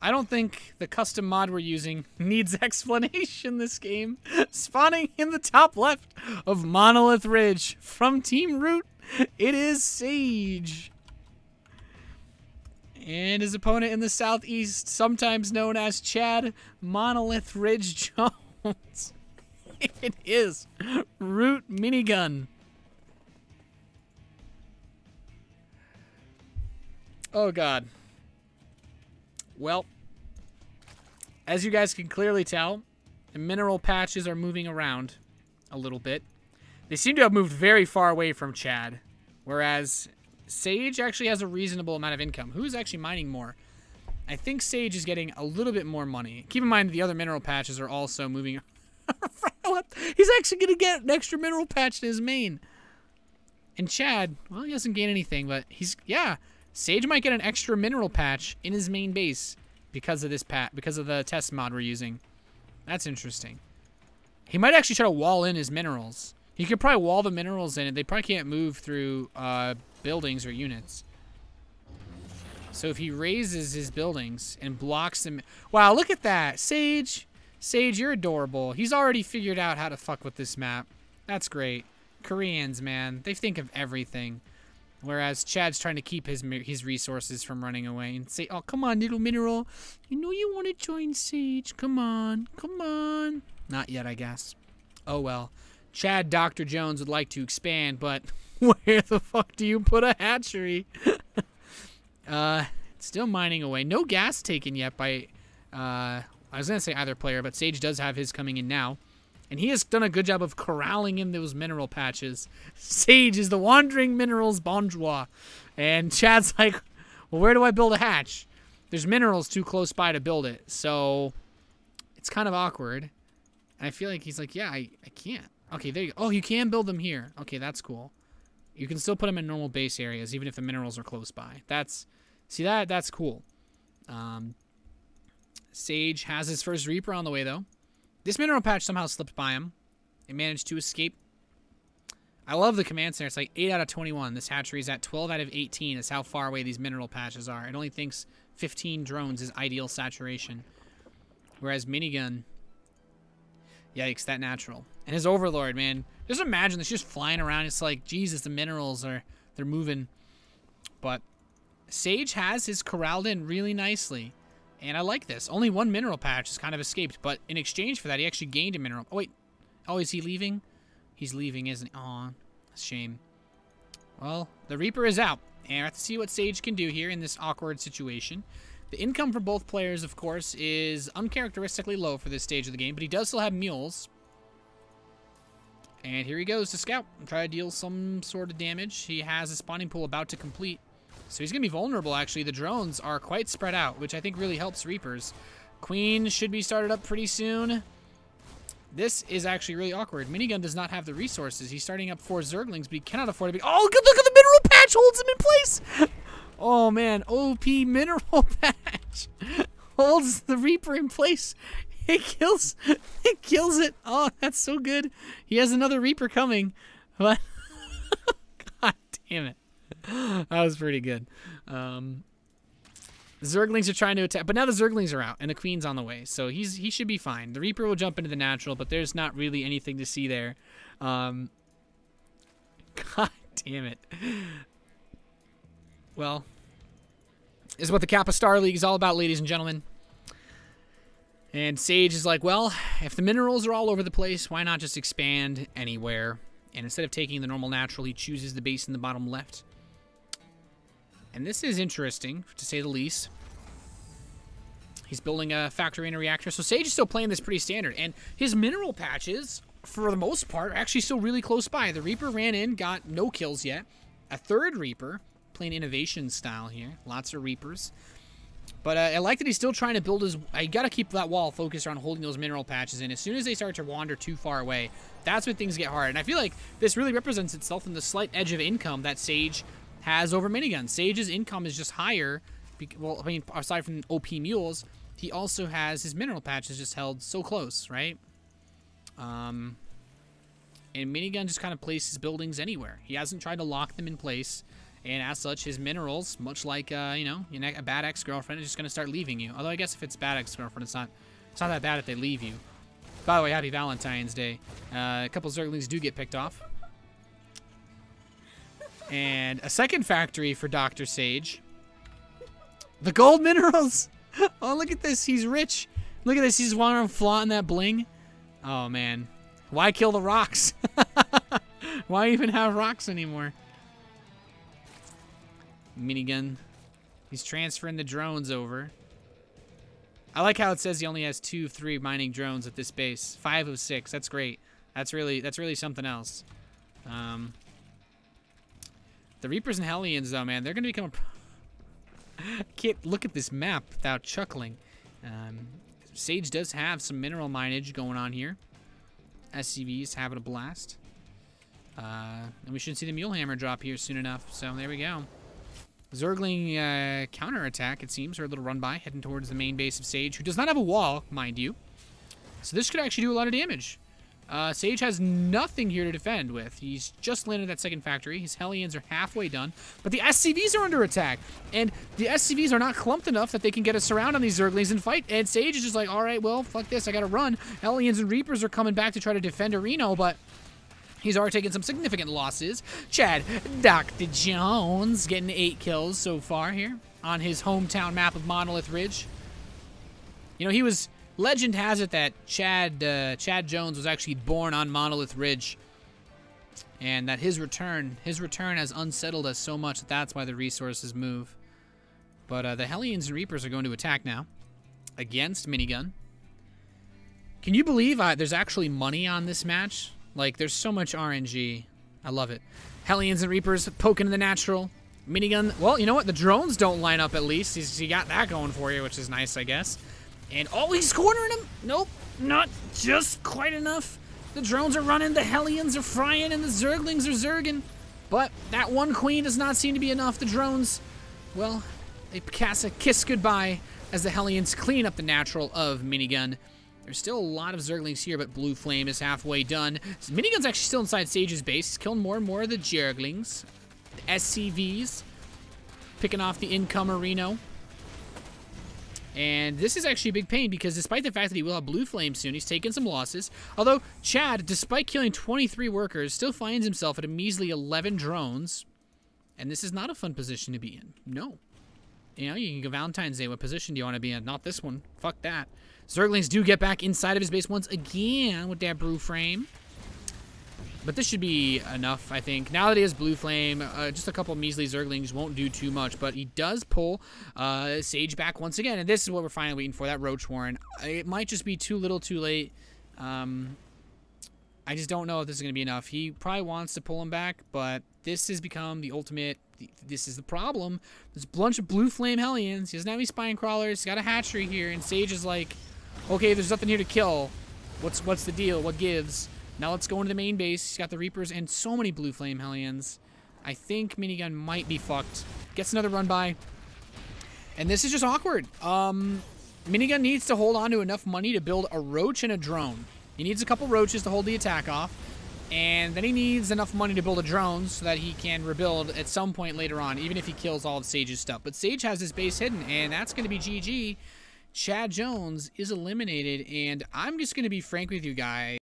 I don't think the custom mod we're using needs explanation this game. Spawning in the top left of Monolith Ridge from Team Root, it is Sage. And his opponent in the southeast, sometimes known as Chad Monolith Ridge Jones. It is Root Minigun. Oh, God. Well, as you guys can clearly tell, the mineral patches are moving around a little bit. They seem to have moved very far away from Chad, whereas Sage actually has a reasonable amount of income. Who's actually mining more? I think Sage is getting a little bit more money. Keep in mind the other mineral patches are also moving. He's actually going to get an extra mineral patch to his main. And Chad, well, he doesn't gain anything, but yeah, Sage might get an extra mineral patch in his main base because of this because of the test mod we're using. That's interesting. He might actually try to wall in his minerals. He could probably wall the minerals in, and they probably can't move through buildings or units. So if he raises his buildings and blocks them... Wow, look at that. Sage, you're adorable. He's already figured out how to fuck with this map. That's great. Koreans, man. They think of everything. Whereas Chad's trying to keep his resources from running away and say, oh, come on, little mineral. You know you want to join Sage. Come on. Come on. Not yet, I guess. Oh, well. Chad Dr. Jones would like to expand, but where the fuck do you put a hatchery? Still mining away. No gas taken yet by, I was going to say either player, but Sage does have his coming in now. And he has done a good job of corralling in those mineral patches. Sage is the wandering minerals bourgeois. And Chad's like, well, where do I build a hatch? There's minerals too close by to build it. So it's kind of awkward. And I feel like he's like, yeah, I can't. Okay, there you go. Oh, you can build them here. Okay, that's cool. You can still put them in normal base areas, even if the minerals are close by. That's cool. Sage has his first Reaper on the way, though. This mineral patch somehow slipped by him. It managed to escape. I love the command center. It's like 8 out of 21. This hatchery is at 12 out of 18. That's how far away these mineral patches are. It only thinks 15 drones is ideal saturation. Whereas Minigun... Yikes, that natural. And his Overlord, man. Just imagine this just flying around. It's like, Jesus, the minerals they're moving. But Sage has his corralled in really nicely. And I like this. Only one mineral patch has kind of escaped. But in exchange for that, he actually gained a mineral. Oh, wait. Oh, is he leaving? He's leaving, isn't he? Aw, shame. Well, the Reaper is out. And I have to see what Sage can do here in this awkward situation. The income for both players, of course, is uncharacteristically low for this stage of the game, but he does still have mules. And here he goes to scout and try to deal some sort of damage. He has a spawning pool about to complete. So he's going to be vulnerable, actually. The drones are quite spread out, which I think really helps Reapers. Queen should be started up pretty soon. This is actually really awkward. Minigun does not have the resources. He's starting up 4 Zerglings, but he cannot afford to be... Oh, look at the mineral patch holds him in place! Oh, man. OP mineral patch. Holds the Reaper in place. It kills it. Oh, that's so good. He has another Reaper coming. But God damn it. That was pretty good. The Zerglings are trying to attack, but now the Zerglings are out and the Queen's on the way, so he should be fine. The Reaper will jump into the natural, but there's not really anything to see there. God damn it. Well, this is what the Kappa Star League is all about, ladies and gentlemen. And Sage is like, well, if the minerals are all over the place, why not just expand anywhere? And instead of taking the normal natural, he chooses the base in the bottom left. And this is interesting, to say the least. He's building a factory and a reactor. So Sage is still playing this pretty standard. And his mineral patches, for the most part, are actually still really close by. The Reaper ran in, got no kills yet. A third Reaper, playing innovation style here. Lots of Reapers. But I like that he's still trying to build his... I got to keep that wall focused on holding those mineral patches in. As soon as they start to wander too far away, that's when things get hard. And I feel like this really represents itself in the slight edge of income that Sage has over Minigun. Sage's income is just higher. Well, I mean, aside from OP mules, he also has his mineral patches just held so close, right? And Minigun just kind of places buildings anywhere. He hasn't tried to lock them in place. And as such, his minerals, much like, you know, a bad ex-girlfriend, is just going to start leaving you. Although I guess if it's bad ex-girlfriend, it's not that bad if they leave you. By the way, happy Valentine's Day. A couple Zerglings do get picked off. And a second factory for Dr. Sage. The gold minerals! Oh, look at this. He's rich. Look at this. He's walking around flaunting that bling. Oh, man. Why kill the rocks? Why even have rocks anymore? Minigun. He's transferring the drones over. I like how it says he only has 2 of 3 mining drones at this base. 5 of 6. That's great. That's really something else. The Reapers and Hellions, though, man, they're going to become a... Can't look at this map without chuckling. Sage does have some mineral minage going on here. SCV's having a blast. And we should see the Mulehammer drop here soon enough. So there we go. Zergling counterattack, it seems, or a little run by, heading towards the main base of Sage, who does not have a wall, mind you. So this could actually do a lot of damage. Sage has nothing here to defend with. He's just landed that second factory. His Hellions are halfway done, but the SCVs are under attack, and the SCVs are not clumped enough that they can get a surround on these Zerglings and fight, and Sage is just like, all right, well, fuck this, I gotta run. Hellions and Reapers are coming back to try to defend Reno, but he's already taken some significant losses. Chad, Dr. Jones, getting 8 kills so far here on his hometown map of Monolith Ridge. You know, he was... Legend has it that Chad Jones was actually born on Monolith Ridge, and that his return has unsettled us so much that that's why the resources move. But the Hellions and Reapers are going to attack now against Minigun. Can you believe there's actually money on this match? Like, there's so much RNG. I love it. Hellions and Reapers poking the natural. Minigun, well, you know what? The drones don't line up at least. He got that going for you, which is nice, I guess. And, oh, he's cornering him. Nope, not just quite enough. The drones are running, the Hellions are frying, and the Zerglings are zerging. But that one queen does not seem to be enough. The drones, well, they cast a kiss goodbye as the Hellions clean up the natural of Minigun. There's still a lot of Zerglings here, but Blue Flame is halfway done. Minigun's actually still inside Sage's base. He's killing more and more of the Zerglings. The SCVs. Picking off the incomer Reno. And this is actually a big pain because despite the fact that he will have Blue Flame soon, he's taken some losses. Although Chad, despite killing 23 workers, still finds himself at a measly 11 drones. And this is not a fun position to be in. No. You know, you can go Valentine's Day. What position do you want to be in? Not this one. Fuck that. Zerglings do get back inside of his base once again with that Blue Flame. But this should be enough, I think. Now that he has Blue Flame, just a couple measly Zerglings won't do too much. But he does pull Sage back once again. And this is what we're finally waiting for, that Roach Warren. It might just be too little too late. I just don't know if this is going to be enough. He probably wants to pull him back, but this has become the ultimate... This is the problem. There's a bunch of Blue Flame Hellions. He doesn't have any Spine Crawlers. He's got a hatchery here. And Sage is like, okay, there's nothing here to kill. What's the deal? What gives? Now let's go into the main base. He's got the Reapers and so many Blue Flame Hellions. I think Minigun might be fucked. Gets another run by. And this is just awkward. Minigun needs to hold on to enough money to build a Roach and a Drone. He needs a couple Roaches to hold the attack off. And then he needs enough money to build a Drone so that he can rebuild at some point later on, even if he kills all of Sage's stuff. But Sage has his base hidden, and that's going to be GG. Chad Jones is eliminated, and I'm just going to be frank with you guys.